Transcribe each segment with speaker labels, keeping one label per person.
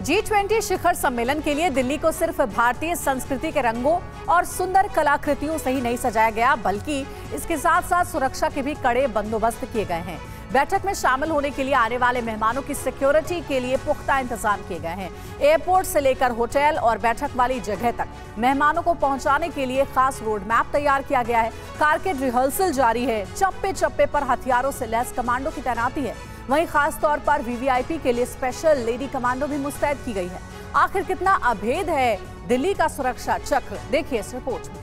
Speaker 1: G20 शिखर सम्मेलन के लिए दिल्ली को सिर्फ भारतीय संस्कृति के रंगों और सुंदर कलाकृतियों से ही नहीं सजाया गया, बल्कि इसके साथ साथ सुरक्षा के भी कड़े बंदोबस्त किए गए हैं। बैठक में शामिल होने के लिए आने वाले मेहमानों की सिक्योरिटी के लिए पुख्ता इंतजाम किए गए हैं। एयरपोर्ट से लेकर होटल और बैठक वाली जगह तक मेहमानों को पहुंचाने के लिए खास रोड मैप तैयार किया गया है। कारकेड रिहर्सल जारी है। चप्पे चप्पे पर हथियारों से लैस कमांडो की तैनाती है। वहीं खास तौर पर वीवीआईपी के लिए स्पेशल लेडी कमांडो भी मुस्तैद की गई है। आखिर कितना अभेद है दिल्ली का सुरक्षा चक्र, देखिए इस रिपोर्ट में।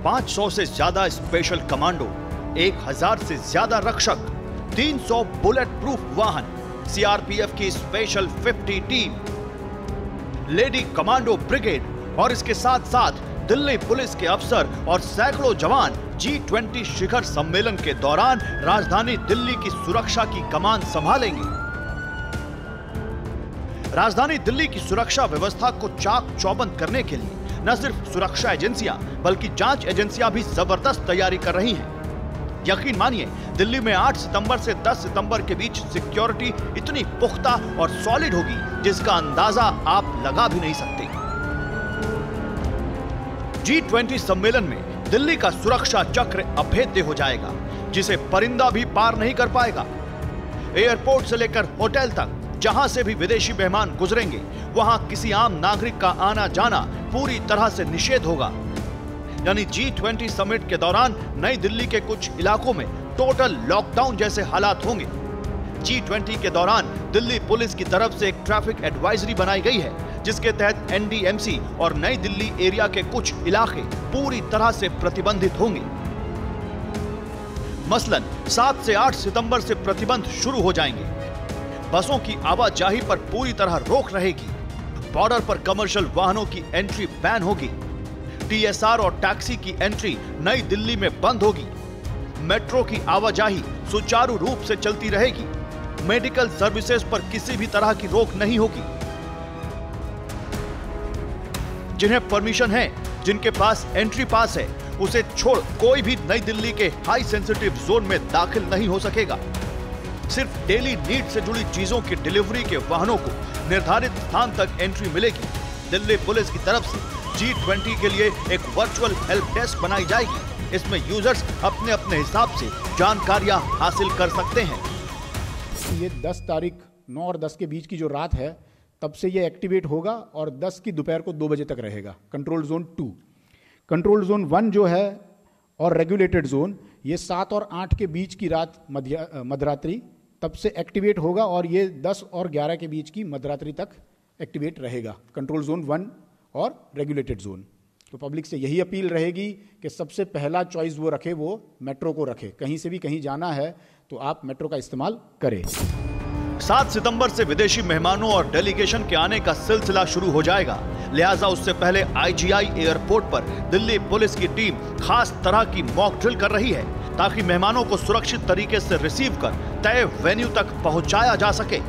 Speaker 2: पांच 500 से ज्यादा स्पेशल कमांडो, 1000 से ज्यादा रक्षक, 300 बुलेट प्रूफ वाहन, सीआरपीएफ की special 50 team, lady commando brigade और इसके साथ साथ दिल्ली पुलिस के अफसर और सैकड़ों जवान G20 शिखर सम्मेलन के दौरान राजधानी दिल्ली की सुरक्षा की कमान संभालेंगे। राजधानी दिल्ली की सुरक्षा व्यवस्था को चाक चौबंद करने के लिए न सिर्फ सुरक्षा एजेंसियां बल्कि जांच एजेंसियां भी जबरदस्त तैयारी कर रही हैं। यकीन मानिए, दिल्ली में 8 सितंबर से 10 सितंबर के बीच सिक्योरिटी इतनी पुख्ता और सॉलिड होगी जिसका अंदाजा आप लगा भी नहीं सकते। G20 सम्मेलन में दिल्ली का सुरक्षा चक्र अभेद्य हो जाएगा, जिसे परिंदा भी पार नहीं कर पाएगा। एयरपोर्ट से लेकर होटल तक जहां से भी विदेशी मेहमान गुजरेंगे, वहां किसी आम नागरिक का आना जाना पूरी तरह से निषेध होगा। यानी G20 समिट के दौरान नई दिल्ली के कुछ इलाकों में टोटल लॉकडाउन जैसे हालात होंगे। G20 के दौरान दिल्ली पुलिस की तरफ से एक ट्रैफिक एडवाइजरी बनाई गई है, जिसके तहत NDMC और नई दिल्ली एरिया के कुछ इलाके पूरी तरह से प्रतिबंधित होंगे। मसलन 7 से 8 सितंबर से प्रतिबंध शुरू हो जाएंगे। बसों की आवाजाही पर पूरी तरह रोक रहेगी। बॉर्डर पर कमर्शियल वाहनों की एंट्री बैन होगी। TSR और टैक्सी की एंट्री नई दिल्ली में बंद होगी। मेट्रो की आवाजाही सुचारू रूप से चलती रहेगी। मेडिकल सर्विसेज पर किसी भी तरह की रोक नहीं होगी। जिन्हें परमिशन है, जिनके पास एंट्री पास है, उसे छोड़ कोई भी नई दिल्ली के हाई सेंसिटिव जोन में दाखिल नहीं हो सकेगा। सिर्फ डेली नीड से जुड़ी चीजों की डिलीवरी के वाहनों को निर्धारित स्थान तक एंट्री मिलेगी। दिल्ली पुलिस की तरफ से G20 के लिए एक वर्चुअल हेल्प डेस्क बनाई जाएगी। इसमें यूजर्स अपने अपने हिसाब से जानकारियां हासिल कर सकते हैं।
Speaker 3: ये 10 तारीख 9 और 10 के बीच की जो रात है, तब से ये एक्टिवेट होगा और 10 की दोपहर को 2 बजे तक रहेगा। कंट्रोल जोन 2, कंट्रोल जोन 1 जो है और रेगुलेटेड जोन, ये 7 और 8 के बीच की रात मध्यरात्रि तब से एक्टिवेट होगा और ये 10 और 11 के बीच की मध्यरात्रि तक एक्टिवेट रहेगा। कंट्रोल जोन 1 और रेगुलेटेड जोन। तो पब्लिक से यही अपील रहेगी कि सबसे पहला चॉइस वो रखे, वो मेट्रो को रखे। कहीं से भी कहीं जाना है तो आप मेट्रो का इस्तेमाल करें।
Speaker 2: 7 सितंबर से विदेशी मेहमानों और डेलीगेशन के आने का सिलसिला शुरू हो जाएगा। लिहाजा उससे पहले IGI एयरपोर्ट पर दिल्ली पुलिस की टीम खास तरह की मॉक ड्रिल कर रही है, ताकि मेहमानों को सुरक्षित तरीके से रिसीव कर तय वेन्यू तक पहुंचाया जा सके।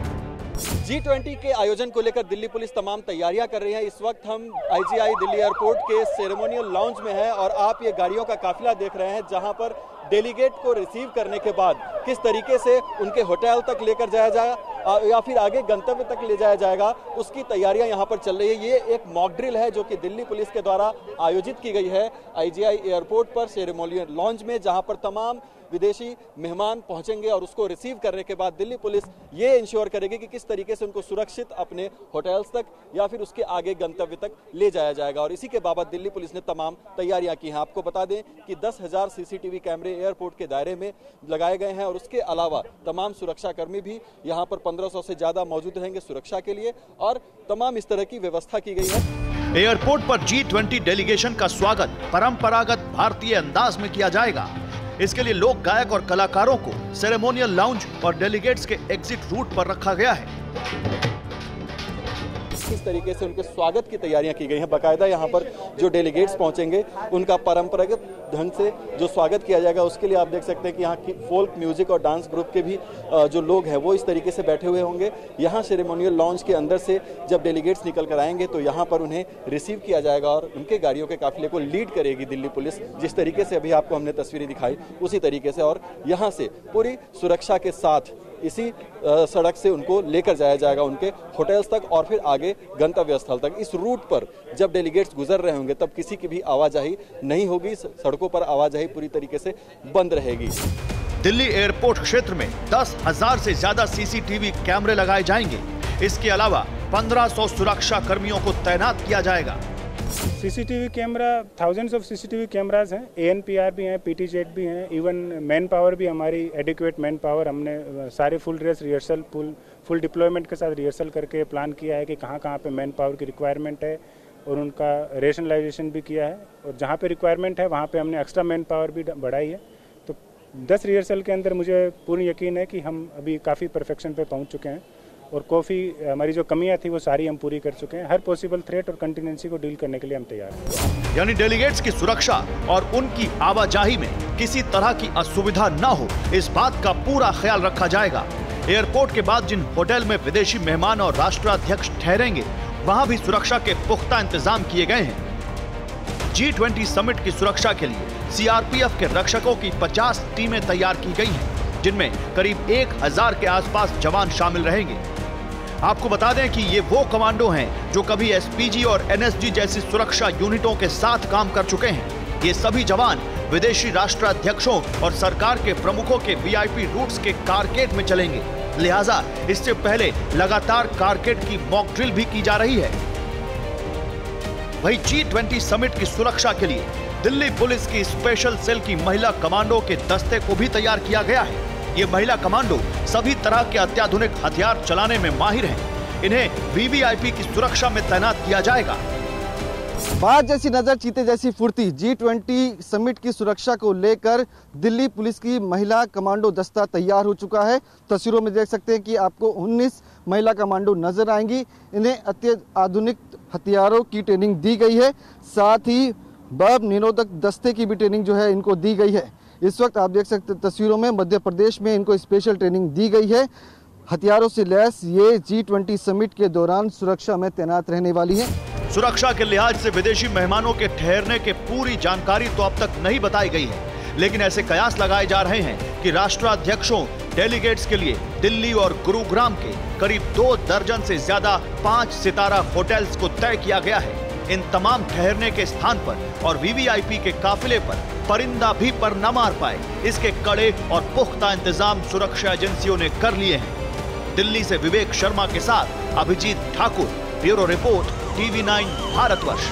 Speaker 4: G20 के आयोजन को लेकर दिल्ली पुलिस तमाम तैयारियां कर रही है। इस वक्त हम IGI दिल्ली एयरपोर्ट के सेरेमोनियल लाउंज में हैं और आप ये गाड़ियों का काफिला देख रहे हैं, जहां पर डेलीगेट को रिसीव करने के बाद किस तरीके से उनके होटल तक लेकर जाया जाएगा या फिर आगे गंतव्य तक ले जाया जाएगा, उसकी तैयारियां यहां पर चल रही है। ये एक मॉक ड्रिल है जो कि दिल्ली पुलिस के द्वारा आयोजित की गई है IGI एयरपोर्ट पर सेरेमोनियल लॉन्च में, जहां पर तमाम विदेशी मेहमान पहुंचेंगे और उसको रिसीव करने के बाद दिल्ली पुलिस ये इंश्योर करेगी कि किस तरीके से उनको सुरक्षित अपने होटल्स तक या फिर उसके आगे गंतव्य तक ले जाया जाएगा। और इसी के बाबत दिल्ली पुलिस ने तमाम तैयारियां की हैं। आपको बता दें कि 10,000 CCTV कैमरे एयरपोर्ट के दायरे में लगाए गए हैं और उसके अलावा तमाम सुरक्षाकर्मी भी यहाँ पर 1500 से ज्यादा मौजूद रहेंगे सुरक्षा के लिए और तमाम इस तरह की व्यवस्था की गई है।
Speaker 2: एयरपोर्ट पर G20 डेलीगेशन का स्वागत परंपरागत भारतीय अंदाज में किया जाएगा। इसके लिए लोक गायक और कलाकारों को सेरेमोनियल लाउंज और डेलीगेट्स के एग्जिट रूट पर रखा गया है।
Speaker 4: किस तरीके से उनके स्वागत की तैयारियां की गई हैं। बाकायदा यहाँ पर जो डेलीगेट्स पहुंचेंगे उनका परंपरागत ढंग से जो स्वागत किया जाएगा, उसके लिए आप देख सकते हैं कि यहाँ की फोल्क म्यूजिक और डांस ग्रुप के भी जो लोग हैं वो इस तरीके से बैठे हुए होंगे। यहाँ सेरेमोनियल लॉन्च के अंदर से जब डेलीगेट्स निकल कर आएंगे तो यहाँ पर उन्हें रिसीव किया जाएगा और उनके गाड़ियों के काफिले को लीड करेगी दिल्ली पुलिस। जिस तरीके से अभी आपको हमने तस्वीरें दिखाई उसी तरीके से, और यहाँ से पूरी सुरक्षा के साथ इसी सड़क से उनको लेकर जाया जाएगा उनके होटल्स तक और फिर आगे गंतव्य स्थल तक। इस रूट पर जब डेलीगेट्स गुजर रहे होंगे तब किसी की भी आवाजाही नहीं होगी, सड़कों पर आवाजाही पूरी तरीके से बंद रहेगी।
Speaker 2: दिल्ली एयरपोर्ट क्षेत्र में 10,000 से ज्यादा सीसीटीवी कैमरे लगाए जाएंगे। इसके अलावा 1500 सुरक्षा कर्मियों को तैनात किया जाएगा।
Speaker 5: CCTV camera, thousands of CCTV cameras हैं, ANPR भी हैं, PT जेट भी हैं, इवन मैन पावर भी हमारी एडिक्वेट मैन पावर, हमने सारे full dress rehearsal full deployment के साथ रिहर्सल करके प्लान किया है कि कहाँ कहाँ पे मैन पावर की रिक्वायरमेंट है और उनका रेशनलाइजेशन भी किया है, और जहाँ पे रिक्वायरमेंट है वहाँ पे हमने एक्स्ट्रा मैन पावर भी बढ़ाई है। तो 10 रिहर्सल के अंदर मुझे पूर्ण यकीन है कि हम अभी काफ़ी परफेक्शन पे पहुँच चुके हैं और काफ़ी हमारी जो कमियां थी वो सारी हम पूरी कर चुके हैं। हर पॉसिबल थ्रेट और कंटिजेंसी को डील करने के लिए हम तैयार हैं।
Speaker 2: यानी डेलीगेट्स की सुरक्षा और उनकी आवाजाही में किसी तरह की असुविधा न हो, इस बात का पूरा ख्याल रखा जाएगा। एयरपोर्ट के बाद जिन होटल में विदेशी मेहमान और राष्ट्राध्यक्ष ठहरेंगे वहां भी सुरक्षा के पुख्ता इंतजाम किए गए हैं। G20 समिट की सुरक्षा के लिए CRPF के रक्षकों की 50 टीमें तैयार की गई हैं, जिनमें करीब 1000 के आसपास जवान शामिल रहेंगे। आपको बता दें कि ये वो कमांडो हैं जो कभी SPG और NSG जैसी सुरक्षा यूनिटों के साथ काम कर चुके हैं। ये सभी जवान विदेशी राष्ट्राध्यक्षों और सरकार के प्रमुखों के VIP रूट्स के कारकेड में चलेंगे, लिहाजा इससे पहले लगातार कारकेड की मॉक ड्रिल भी की जा रही है। वहीं G20 समिट की सुरक्षा के लिए दिल्ली पुलिस की स्पेशल सेल की महिला कमांडो के दस्ते को भी तैयार किया गया है। ये महिला कमांडो सभी तरह के अत्याधुनिक हथियार चलाने में माहिर हैं। इन्हें VVIP की सुरक्षा में तैनात किया जाएगा।
Speaker 6: बात जैसी नजर चीते जैसी फुर्ती, G20 समिट की सुरक्षा को लेकर दिल्ली पुलिस की महिला कमांडो दस्ता तैयार हो चुका है। तस्वीरों में देख सकते हैं कि आपको 19 महिला कमांडो नजर आएंगी। इन्हें अत्याधुनिक हथियारों की ट्रेनिंग दी गई है, साथ ही बम निरोधक दस्ते की भी ट्रेनिंग जो है इनको दी गई है। इस वक्त आप देख सकते हैं तस्वीरों में मध्य प्रदेश में इनको स्पेशल ट्रेनिंग दी गई है। हथियारों से लैस ये G20 समिट के दौरान सुरक्षा में तैनात रहने वाली है।
Speaker 2: सुरक्षा के लिहाज से विदेशी मेहमानों के ठहरने के पूरी जानकारी तो अब तक नहीं बताई गई है, लेकिन ऐसे कयास लगाए जा रहे हैं कि राष्ट्राध्यक्षों डेलीगेट्स के लिए दिल्ली और गुरुग्राम के करीब 2 दर्जन से ज्यादा 5 सितारा होटल्स को तय किया गया है। इन तमाम ठहरने के स्थान पर और VVIP के काफिले पर परिंदा भी पर न मार पाए, इसके कड़े और पुख्ता इंतजाम सुरक्षा एजेंसियों ने कर लिए हैं। दिल्ली से विवेक शर्मा के साथ Abhijeet Thakur, bureau report, TV9 Bharatvarsh.